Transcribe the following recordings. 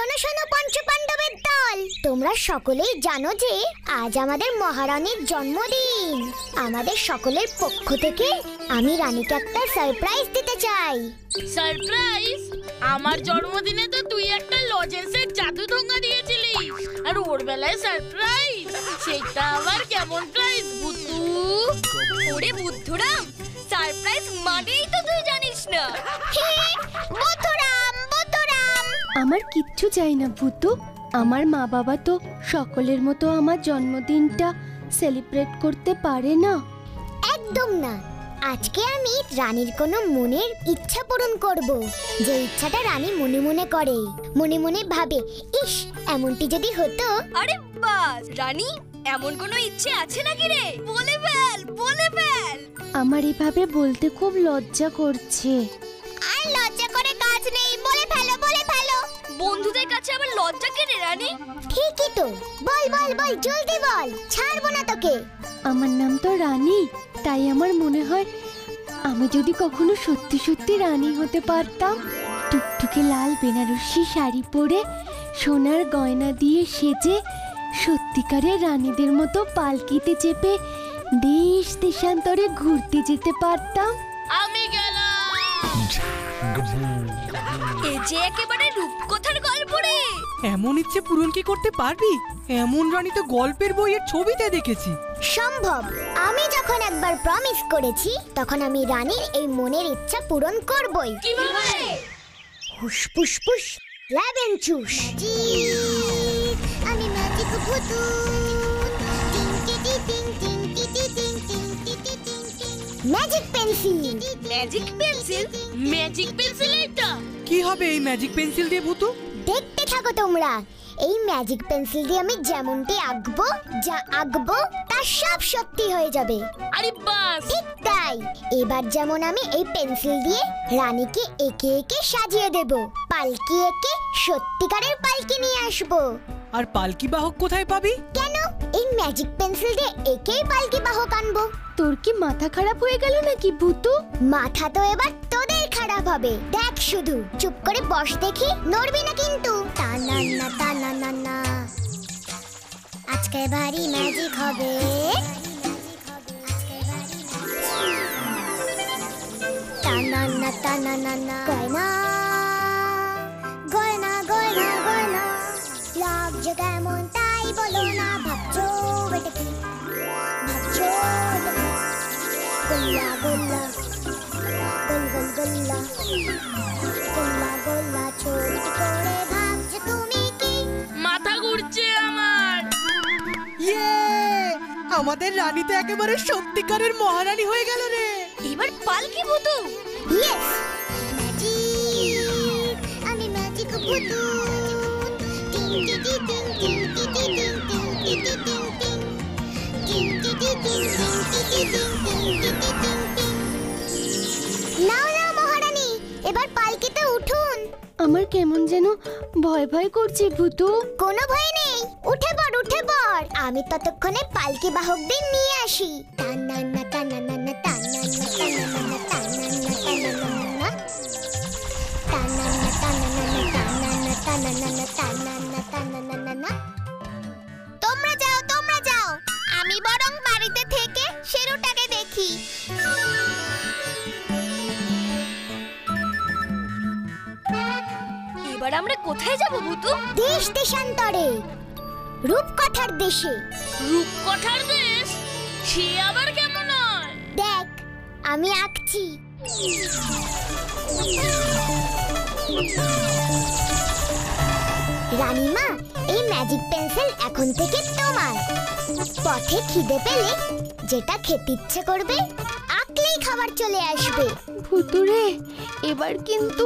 শোনো শোনো পঞ্চপাণ্ডবের দল, তোমরা সকলেই জানো যে আজ আমাদের মহারানীর জন্মদিন। আমাদের সকলের পক্ষ থেকে আমি রানীকে একটা সারপ্রাইজ দিতে চাই। সারপ্রাইজ? আমার জন্মদিনে তো তুই একটা লজেন্সের জাদু ঠোঙ্গা দিয়েছিলি, আর ওর বেলায় সারপ্রাইজ? সেটা আবার কেমন প্রাইজ বুদ্ধু? ওরে বুদ্ধুরাম, সারপ্রাইজ মানেই তো তুই জানিস না। বুদ্ধুরাম বুদ্ধুরাম, আমার কিচ্ছু চাই না ভূতু। আমার মা বাবা তো সকলের মতো আমার জন্মদিনটা সেলিব্রেট করতে পারে না। একদম না। আজকে আমি রানীর কোনো মনের ইচ্ছা পূরণ করব, যে ইচ্ছাটা রানী মনে মনে করে, মনে মনে ভাবে, ইস এমনটি যদি হতো। আরে বাস রানী, এমন কোনো ইচ্ছে আছে নাকি রে? বলে ফেল, বলে ফেল। আমার এভাবে বলতে খুব লজ্জা করছে। আর লজ্জা করে কাজ নেই, বলে ফেলো বলে ফেলো। বন্ধুদের কাছে আবার লজ্জা কে রে রানী? ঠিকই তো, বল বল বল, জলদি বল, ছাড়বো না তোকে। আমার নাম তো রানী, তাই আমার মনে হয় আমি যদি কখনো সত্যি সত্যি রানী হতে পারতাম, টুকটুকে লাল বেনারসি শাড়ি পরে সোনার গয়না দিয়ে সেজে সত্যিকারের রানীদের মতো পালকিতে চেপে দেশ দেশান্তরে ঘুরতে যেতে পারতাম। আমি গেলাম। এ যে একেবারে রূপকথার গল্প রে। এমন ইচ্ছে পূরণ কি করতে পারবি? এমন রানী তো গল্পের বইয়ের ছবিতে দেখেছি। সম্ভব। আমি যখন একবার প্রমিস করেছি, তখন আমি রানীর এই মনের ইচ্ছা পূরণ করবই। কিভাবে? হুস ফুস ফুস লেবেন চুস, আমি magic Bhutu. Magic pencil. Magic pencil? Magic pencil এটা কি হবে এই ম্যাজিক পেন্সিল দিয়ে ভূতু? দেখতে থাকো তোমরা। এই ম্যাজিক পেন্সিল দিয়ে আমি যেমনটি আঁকবো, যা আঁকবো তা সব সত্যি হয়ে যাবে। আরে বাস, ঠিক তাই। এবার যেমন আমি এই পেন্সিল দিয়ে রানীকে একে একে সাজিয়ে দেব, পালকি এঁকে সত্যিকারের পালকি নিয়ে আসবো। আর পালকি বাহক কোথায় পাবি? কেন, এই ম্যাজিক পেন্সিল দিয়ে একেই পালকি বাহক আনবো। তোর কি মাথা খারাপ হয়ে গেল নাকি ভূতু? মাথা তো এবার তোদের খারাপ হবে। দেখ শুধু, চুপ করে বস দেখি, নড়বি না কিন্তু। টানা টানা না না, আজকে ভারী ম্যাজিক হবে। টানা না টানা না না, গয়না গয়না গয়না গয়না, লাগছে কেমন তাই বলো না। ভাবছো এটা কি, ভাবছো এটা কি? গোল্লা গোল্লা গোল গোল গোল্লা, গোল্লা গোল্লা ছোট করে ভাবছো তুমি কি? মাথা ঘুরছে আমার। ইয়ে, আমাদের রানী তো একেবারে সত্যিকারের মহারানী হয়ে গেল রে। এবার পালকি ভূতু। ইয়েস, ম্যাজিক, আমি ম্যাজিক ভূতু। টিং টি টি টিং টিং টি টি টিং টিং টি টি টিং টিং, টিং টি টি টিং টিং টি টি টিং টিং টি টি টিং টিং। নাও নাও মহারানী, এবার পালকিতে উঠুন। আমার কেমন যেন ভয় ভয় করছে ভূতু। কোনো ভয় নেই, উঠে পড় উঠে পড়। আমি ততক্ষণে পালকি বাহকদের নিয়ে আসি। টানা না টানা না না, টানা না টানা না না, টানা না টানা না না, টানা না টানা না না, টানা না টানা না না, টানা না টানা না না না। তোমরা যাও তোমরা যাও, আমি বরং বাড়িতে থেকে শেরুটাকে দেখি। এবার আমরা কোথায় যাব ভূতু? দেশ দেশান্তরে, রূপকথার দেশে। রূপকথার দেশ? সে আবার কেমন হয়? দেখ, আমি আঁকছি। রানীমা, এই ম্যাজিক পেন্সিল এখন থেকে তোমার। পথে খিদে পেলে যেটা খেতে ইচ্ছে করবে, আঁকলেই খাবার চলে আসবে। ভূতুরে, এবার কিন্তু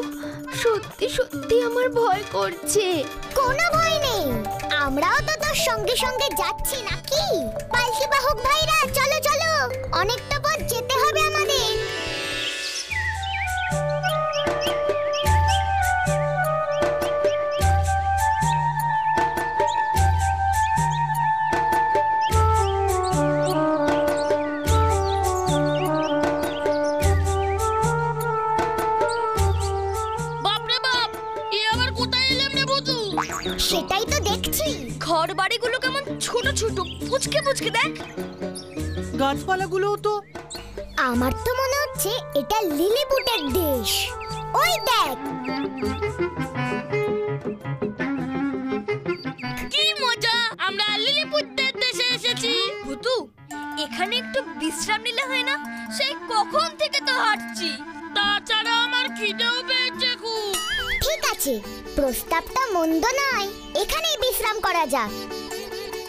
সত্যি সত্যি আমার ভয় করছে। কোনো ভয় নেই, আমরাও তো তোর সঙ্গে সঙ্গে যাচ্ছি নাকি? পালকি বাহক ভাইরা, চলো চলো, অনেকটা পথ যেতে হবে আমাদের। বাপরে বাপ, এ আবার কোথায় এলাম রে বুঝু? সেটাই তো দেখছি। ঘর বাড়িগুলো কেমন ছোট ছোট, পুচকে পুচকে দেখ। গাছপালাগুলোও তো। আমার তো মনে হচ্ছে এটা লিলিপুটের দেশ। ওই দেখ, কি মজা, আমরা লিলিপুটদের দেশে এসেছি। ভুতু, এখানে একটু বিশ্রাম নিলে হয় না? সেই কখন থেকে তো হাঁটছি। তাছাড়া আমার খিদেও পেয়েছে খুব। ঠিক আছে, প্রস্তাবটা মন্দ নয়, এখানেই বিশ্রাম করা যাক।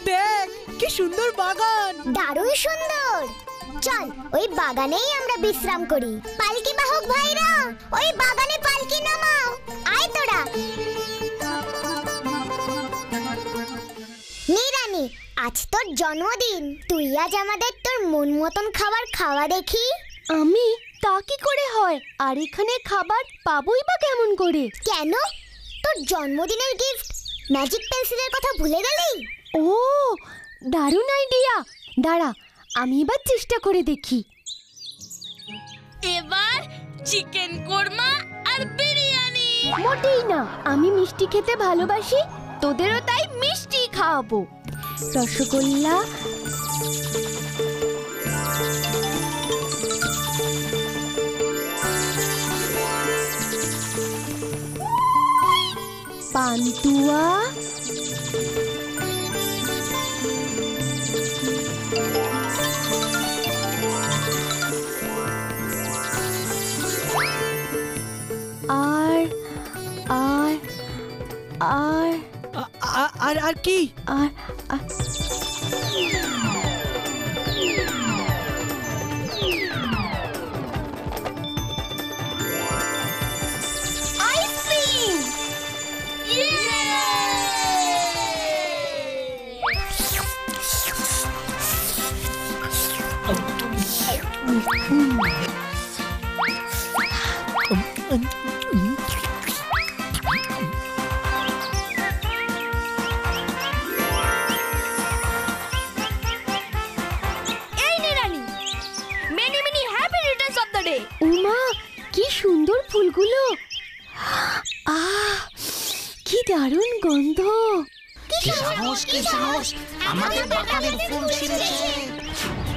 দেখ কি সুন্দর বাগান। দারুণ সুন্দর। চল ওই বাগানেই আমরা বিশ্রাম করি। পালকি বাহক ভাইরা, ওই বাগানে পালকি নামাও। আয় তোরা। নিরানি, আজ তোর জন্মদিন, তুই আজ আমাদের তোর মন মতন খাবার খাওয়া দেখি। আমি? তা কি করে হয়? আর এখানে খাবার পাবোই বা কেমন করে? কেন, তোর জন্মদিনের গিফট ম্যাজিক পেন্সিলের কথা ভুলে গেলি? ও, দারুণ আইডিয়া। দাঁড়া, আমি এবার চেষ্টা করে দেখি। এবার চিকেন কোরমা আর বিরিয়ানি। মোটেই না, আমি মিষ্টি খেতে ভালোবাসি, তোদেরও তাই মিষ্টি খাওয়াবো। রসগোল্লা, পান্তুয়া, আর আর আর আর আর কি? আর আইসক্রিম। এই নে Rani, many many happy returns of the day. Uma, কি সুন্দর ফুলগুলো। কি দারুণ গন্ধ। কি সাহস, কি সাহস, আমাদের বাগানের ফুল ছিঁড়েছে।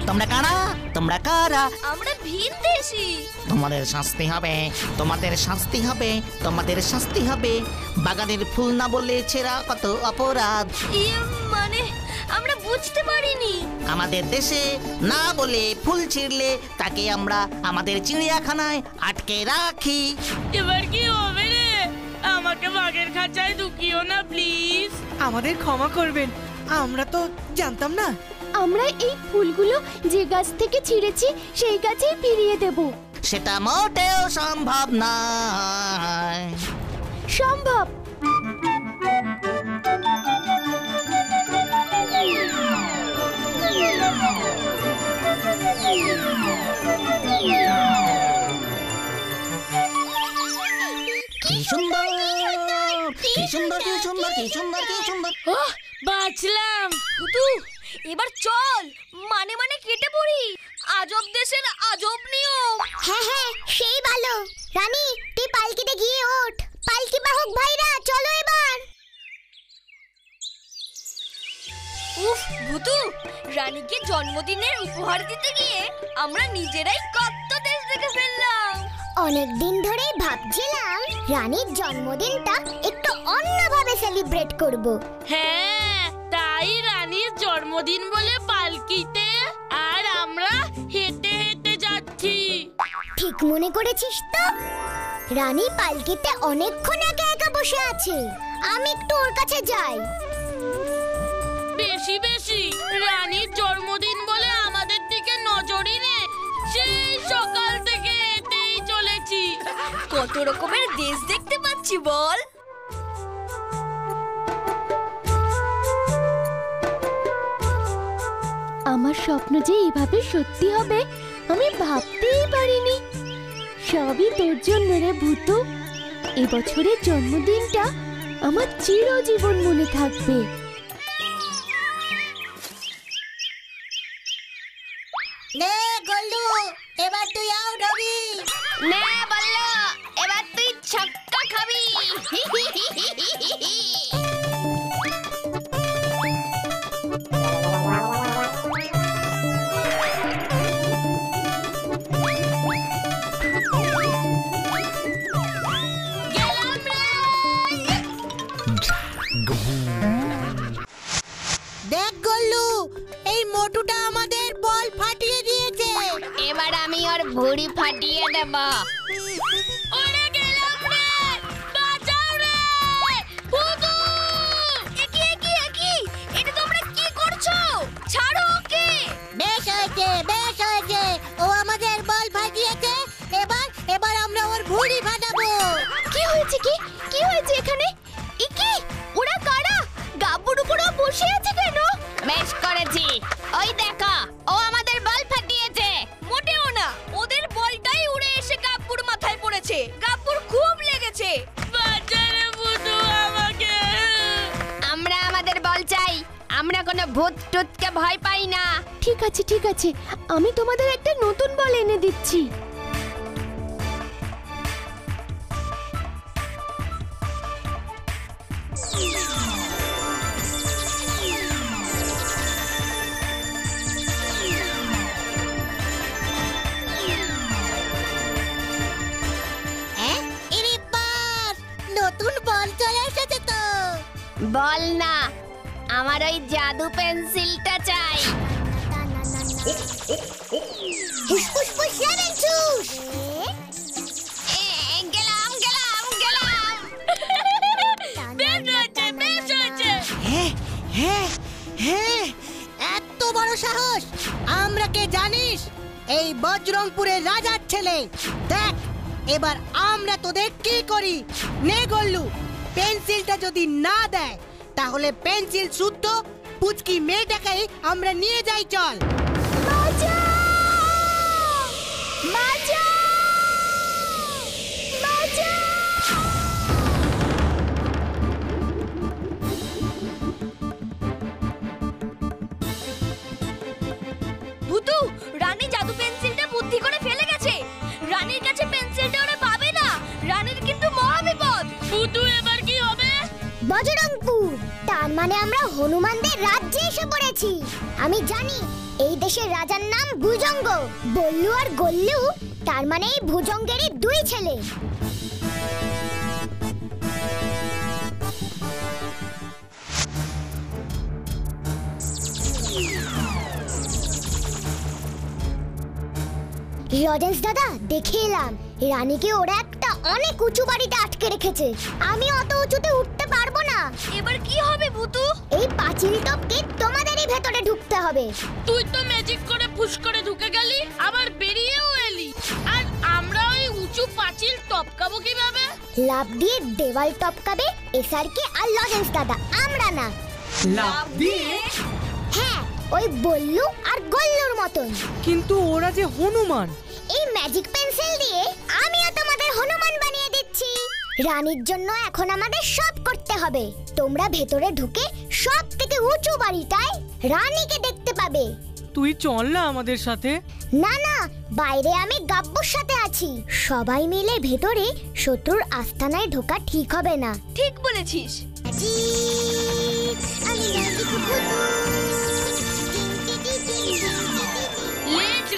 তোমরা কারা? তোমরা কারা? আমরা ভিনদেশী। তোমাদের শাস্তি হবে, তোমাদের শাস্তি হবে, তোমাদের শাস্তি হবে। বাগানের ফুল না বলে ছেঁড়া কত অপরাধ। মানে আমরা বুঝতে পারিনি। আমাদের দেশে না বলে ফুল ছিঁড়লে তাকে আমরা আমাদের চিড়িয়াখানায় আটকে রাখি। এবার কি হবে রে? আমাকে বাঘের খাঁচায় ঢুকিও না প্লিজ। আমাদের ক্ষমা করবেন, আমরা তো জানতাম না। আমরা এই ফুলগুলো যে গাছ থেকে ছিঁড়েছি সেই গাছেই ফিরিয়ে দেব। সেটা মোটেও সম্ভব নয়। সম্ভব। কি সুন্দর, কি সুন্দর, কি সুন্দর, কি সুন্দর, কি সুন্দর। বাঁচলাম। ভুতু, এবার চল মানে মানে কেটে পড়ি। আজব দেশের আজব নিয়ম। হ্যাঁ হ্যাঁ, সেই ভালো। রানী, তুই পালকিতে গিয়ে ওঠ। পালকি বাহক ভাইরা, চলো এবার। উফ ভুতু, রানীকে জন্মদিনের উপহার দিতে গিয়ে আমরা নিজেরাই কত দেশ দেখে ফেললাম। অনেকদিন ধরেই ভাবছিলাম রানীর জন্মদিনটা একটু অন্যভাবে সেলিব্রেট করব। হ্যাঁ, তাই রানীর জন্মদিন বলে পালকিতে, আর আমরা হেঁটে হেঁটে যাচ্ছি। ঠিক মনে করেছিস তো? রানী পালকিতে অনেকক্ষণ একা একা বসে আছে, আমি একটু ওর কাছে যাই। বেশি বেশি রানীর জন্মদিন বলে আমাদের দিকে নজরই নেই। সেই সকাল থেকে হেঁটেই চলেছি। কত রকমের দেশ দেখতে পাচ্ছি বল। আমার স্বপ্ন যে এভাবে সত্যি হবে আমি ভাবতেই পারিনি। সবই তোর জন্য রে ভূতু। এবছরের জন্মদিনটা আমার চিরজীবন মনে থাকবে। নে গল্লু, এবার তুই আউট হবি। নে বললো, এবার তুই ছক্কা খাবি। ফাটিয়ে দেব। ওরে গেলাম রে, বাঁচাও রে ভূতু! একি একি একি, এটা তোমরা কি করছো? ছাড়ো ওকে। বেশ হয়েছে ও আমাদের বল ফাটিয়েছে। এবার আমরা ওর ভুঁড়ি ফাটাবো। কি হয়েছে কি হয়েছে এখানে? ইকি ওরা কারা? গাব্বুর উপরে বসে আছে কেন? বেশ করেছি, ওই দেখো ও আমাদের বল ফাটিয়েছে। মোটেও না, ওদের বলটাই উড়ে এসে গাব্বুর মাথায় পড়েছে। গাব্বুর খুব লেগেছে। বাঁচা রে ভূতু আমাকে! আমরা আমাদের বল চাই, আমরা কোনো ভূত টুতকে ভয় পাই না। ঠিক আছে আমি তোমাদের একটা নতুন বল এনে দিচ্ছি। নতুন বল চলে এসেছে তো। বল না, আমার ওই জাদু পেন্সিলটা চাই। ফুসফুস লেমন জুস। গেলাম। বেশ হয়েছে! হ্যাঁ, এত বড় সাহস! আমরা কে জানিস? এই বজরংপুরের রাজার ছেলে। দেখ এবার আমরা তোদের কি করি। নে গল্লু, পেন্সিলটা যদি না দেয় তাহলে পেন্সিল শুদ্ধ পুচকি মেয়েটাকেই আমরা নিয়ে যাই। চল। ভূতু, রানী জাদু পেন্সিলটা বুদ্ধি করে ফেলে গেছে। রানীর কাছে পেন্সিলটা ওরা পাবে না। রানীর কিন্তু মহাবিপদ। ভূতু এবার কি হবে? বজরংপুর, তার মানে আমরা হনুমানদের রাজ্যে এসে পড়েছি। আমি জানি এই দেশের রাজার নাম ভুজঙ্গ। বল্লু আর গল্লু, তার মানে এই ভুজঙ্গেরই দুই ছেলে। লজেন্স দাদা, দেখে এলাম রানীকে ওরা একটা অনেক উঁচু বাড়িতে আটকে রেখেছে। আমি অত উঁচুতে উঠতে পারবো না। এবার কি হবে ভূতু? এই পাঁচিল টপকে তোমাদেরই ভেতরে ঢুকতে হবে। তুই তো ম্যাজিক করে ফুস করে ঢুকে গেলি, আবার বেরিয়েও এলি। আর আমরা ওই উঁচু পাঁচিল টপকাবো কিভাবে? লাফ দিয়ে দেওয়াল টপকাবে এসআরকে আর লজেন্স দাদা, আমরা না। লাফ দিয়ে? হ্যাঁ, ওই বল্লু আর গল্লুর মতন। কিন্তু ওরা যে হনুমান। এই ম্যাজিক পেন্সিল দিয়ে আমিও তোমাদের হনুমান বানিয়ে দিচ্ছি। রানীর জন্য এখন আমাদের সব করতে হবে। তোমরা ভেতরে ঢুকে সব থেকে উঁচু বাড়িটায় রানীকে দেখতে পাবে। তুই চল না আমাদের সাথে। না, বাইরে আমি গাব্বুর সাথে আছি। সবাই মিলে ভেতরে শত্রুর আস্তানায় ঢোকা ঠিক হবে না। ঠিক বলেছিস।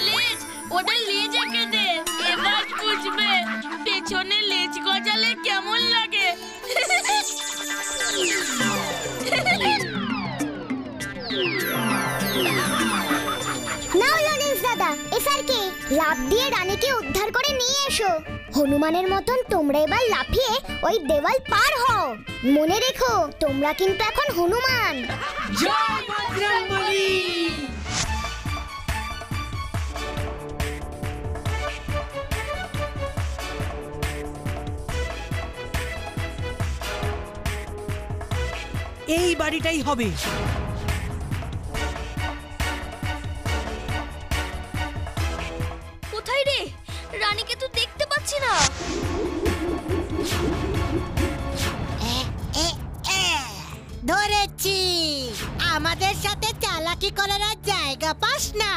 লেজ, ওদের লেজ এঁকে দে। এবার বুঝবে পেছনে লেজ গজালে কেমন লাগে। নাও লজেন্স দাদা, এসআরকে লাফ দিয়ে রানীকে উদ্ধার করে নিয়ে এসো। হনুমানের মতন তোমরা এবার লাফিয়ে ওই দেওয়াল পার হও। মনে রেখো, তোমরা কিন্তু এখন হনুমান। জয় বজরংবলী। এই বাড়িটাই হবে। কোথায় রে? রানীকে তো দেখতে পাচ্ছি না। ধরেছি। আমাদের সাথে চালাকি করার আর জায়গা পাস না।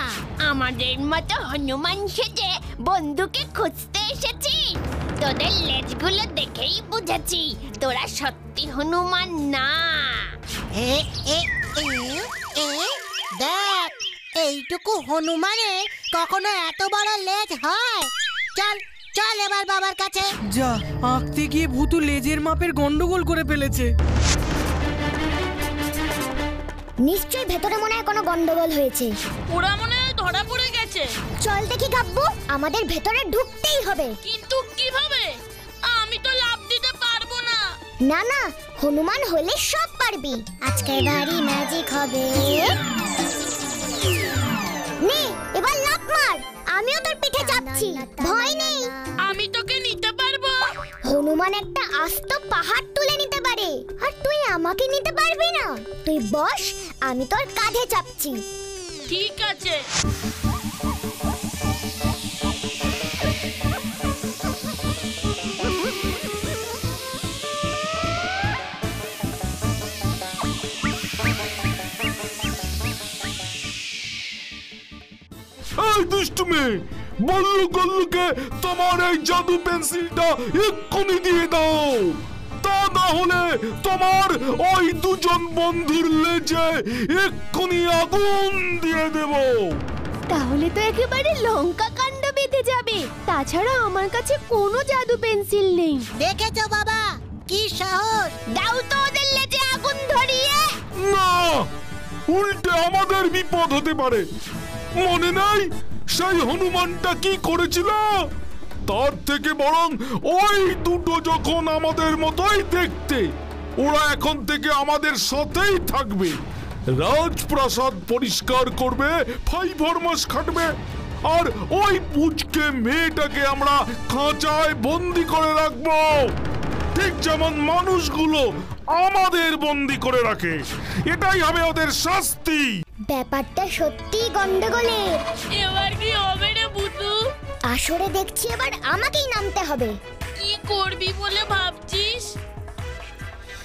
আমাদের মতো হনুমান সেজে বন্ধুকে খুঁজতে এসেছি। তোদের লেজগুলো দেখেই বুঝেছি তোরা সত্যি হনুমান না। এ এ এ এ দেখ, এইটুকু হনুমানে কখনো এত বড় লেজ হয়? চল চল এবার বাবার কাছে। যা, আঁকতে গিয়ে ভূতু লেজের মাপের গন্ডগোল করে ফেলেছে। নিশ্চয়ই ভেতরে মনে হয় কোনো গন্ডগোল হয়েছে। ওরা মনে হয় ধরা পড়ে গেছে। হচ্ছে? চল দেখি গাব্বু, আমাদের ভেতরে ঢুকতেই হবে। কিন্তু কিভাবে? আমি তো লাফ দিতে পারবো না। না না, হনুমান হলে সব পারবি। আজকে ভারী ম্যাজিক হবে। নে এবার লাফ মার, আমিও তোর পিঠে চাপছি, ভয় নেই। আমি তোকে নিতে পারবো? হনুমান একটা আস্ত পাহাড় তুলে নিতে পারে, আর তুই আমাকে নিতে পারবি না। তুই বস, আমি তোর কাঁধে চাপছি। ঠিক আছে। এই দুষ্টু মেয়ে, বল্লু গল্লুকে তোমার এই জাদু পেন্সিলটা এক্ষুনি দিয়ে দাও, তা না হলে তোমার ওই দুজন বন্ধুর লেজে এক্ষুনি আগুন দিয়ে দেব। তাহলে তো একেবারে লঙ্কা কাণ্ড বেঁধে যাবে। তাছাড়া আমার কাছে কোনো জাদু পেন্সিল নেই। দেখেছো বাবা, কি সাহস! দাও তো ওদের লেজে আগুন ধরিয়ে। না, উল্টে আমাদের বিপদ হতে পারে। মনে নাই সেই হনুমানটা কি করেছিল? তার থেকে বরং ওই দুটো যখন আমাদের মতোই দেখতে, ওরা এখন থেকে আমাদের সাথেই থাকবে, রাজপ্রাসাদ পরিষ্কার করবে, ফাইভরমাস খাটবে, আর ওই পুচকে মেয়েটাকে আমরা খাঁচায় বন্দি করে রাখবো, ঠিক যেমন মানুষগুলো আমাদের বন্দি করে রাখে। এটাই হবে ওদের শাস্তি। ব্যাপারটা সত্যি গন্ডগোলের। এবার কি হবে রে ভূতু? আসরে দেখছি এবার আমাকেই নামতে হবে। কি করবি বলে ভাবছিস?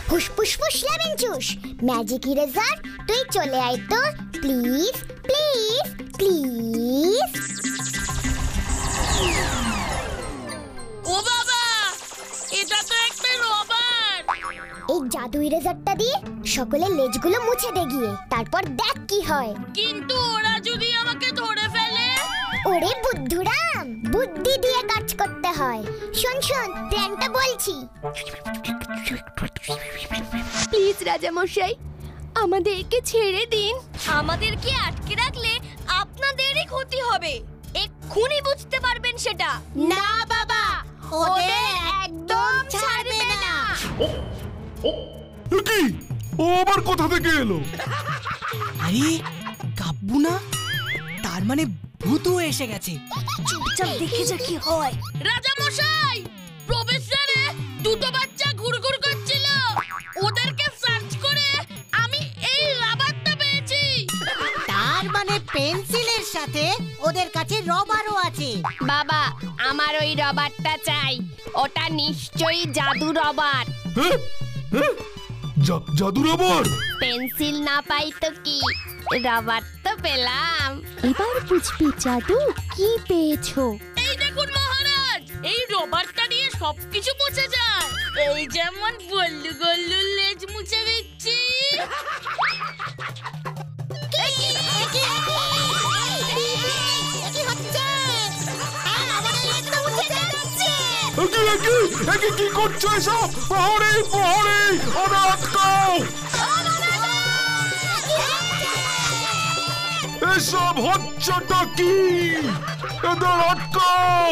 ফুসফুস ফুস লেমন জুস, ম্যাজিক ইরেজার, তুই চলে আয় তো প্লিজ প্লিজ প্লিজ। ও বাবা, এটা তো একটা রবার। এই জাদু ইরেজারটা দিয়ে সকলের লেজগুলো মুছে দে গিয়ে, তারপর দেখ কি হয়। কিন্তু ওরা যদি আমাকে ধরে ফেলে? ওরে বুদ্ধুরাম, বুদ্ধি দিয়ে কাজ করতে হয়। শোন শোন, প্ল্যানটা বলছি। প্লিজ রাজামশাই, আমাদেরকে ছেড়ে দিন। আমাদেরকে আটকে রাখলে আপনাদেরই ক্ষতি হবে, এক্ষুনি বুঝতে পারবেন সেটা। না বাবা, ওদের একদম ছাড়বে না। কি? ও আবার কোথা থেকে এলো? আরে কাব্বু না, তার মানে ভূতও এসে গেছে। চুপচাপ দেখে যা কি হয়। রাজা মশাই, প্রবেশদ্বারে দুটো বাচ্চা ঘুরঘুর করছিল, ওদেরকে সার্চ করে আমি এই রাবারটা পেয়েছি। তার মানে পেন্সিলের সাথে ওদের কাছে রবারও আছে। বাবা, আমার ওই রবারটা চাই, ওটা নিশ্চয়ই জাদু রবার। হ্যাঁ? হ্যাঁ? জাদু রবার? পেন্সিল না পাই তো কি, রবার তো পেলাম। এবার বুঝবি জাদু কি পেয়েছো। এই দেখুন মহারাজ, এই রবারটা দিয়ে সবকিছু মুছে যায়। এই যেমন বল্লু গল্লুর লেজ মুছে দিচ্ছি। কি করছো এসব? প্রহরী প্রহরী, ওরা আটকাও! এসব হচ্ছেটা কি? এদের আটকাও!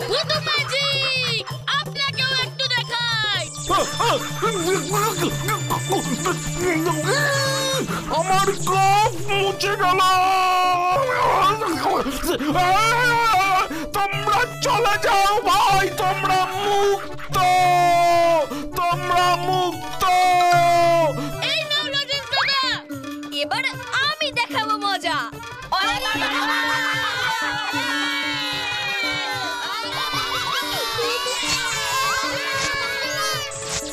ভূতু ম্যাজিক, আপনাকেও একটু দেখাই। আমার কফ মুছে গেল। তোমরা চলে যাও ভাই, তোমরা মুক্ত, তোমরা মুক্ত। এই নাও লজেন্স দাদা। এবার আমি দেখাবো মজা।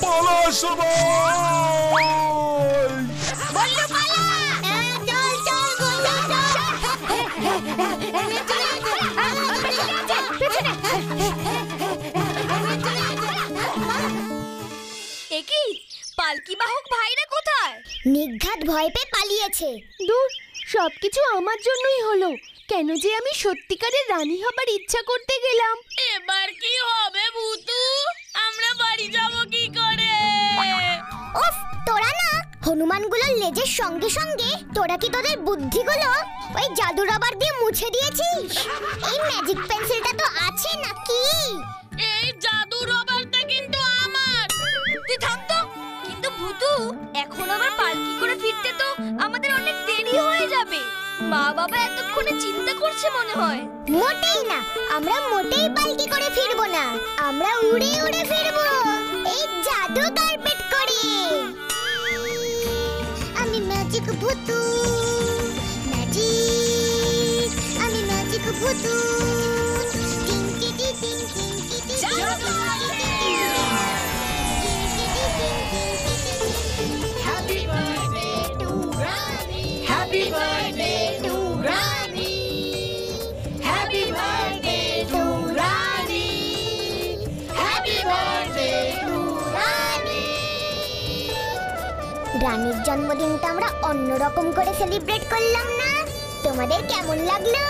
পালা সবাই! বল্লু পালা। চল চল গুন্ডা একই পালকি বাহক ভাইরা কোথায়? নিঘাত ভয় পেয়ে পালিয়েছে। দূর, সবকিছু আমার জন্যই হলো। কেন যে আমি সত্যিকারের রানী হবার ইচ্ছা করতে গেলাম। এবার কি হবে ভূতু? আমরা বাড়ি যাব কি করে? উফ, তোরা না হনুমানগুলোর লেজের সঙ্গে সঙ্গে তোরা কি তোদের বুদ্ধিগুলো ওই জাদু রাবার দিয়ে মুছে দিয়েছিস? এই ম্যাজিক পেন্সিলটা তো আছে নাকি? এই জাদু রবারটা কিন্তু আমার। তুই থাম তো। কিন্তু ভূতু, এখন আবার পালকি করে ফিরতে তো আমাদের অনেক দেরি হয়ে যাবে। মা বাবা এতক্ষণে চিন্তা করছে মনে হয়। মোটেই না, আমরা মোটেই পালকি করে ফিরবো না। আমরা উড়ে উড়ে ফিরবো, এই জাদু কার্পেট করে। আমি ম্যাজিক ভূতু, ম্যাজিক, আমি ম্যাজিক ভূতু। টিংটিটি টিং টিংটিটি জাদু happy birthday to Rani, happy birthday to Rani, happy birthday to Rani, happy birthday to Rani. রানীর জন্মদিনটা আমরা অন্যরকম করে সেলিব্রেট করলাম না? তোমাদের কেমন লাগলো?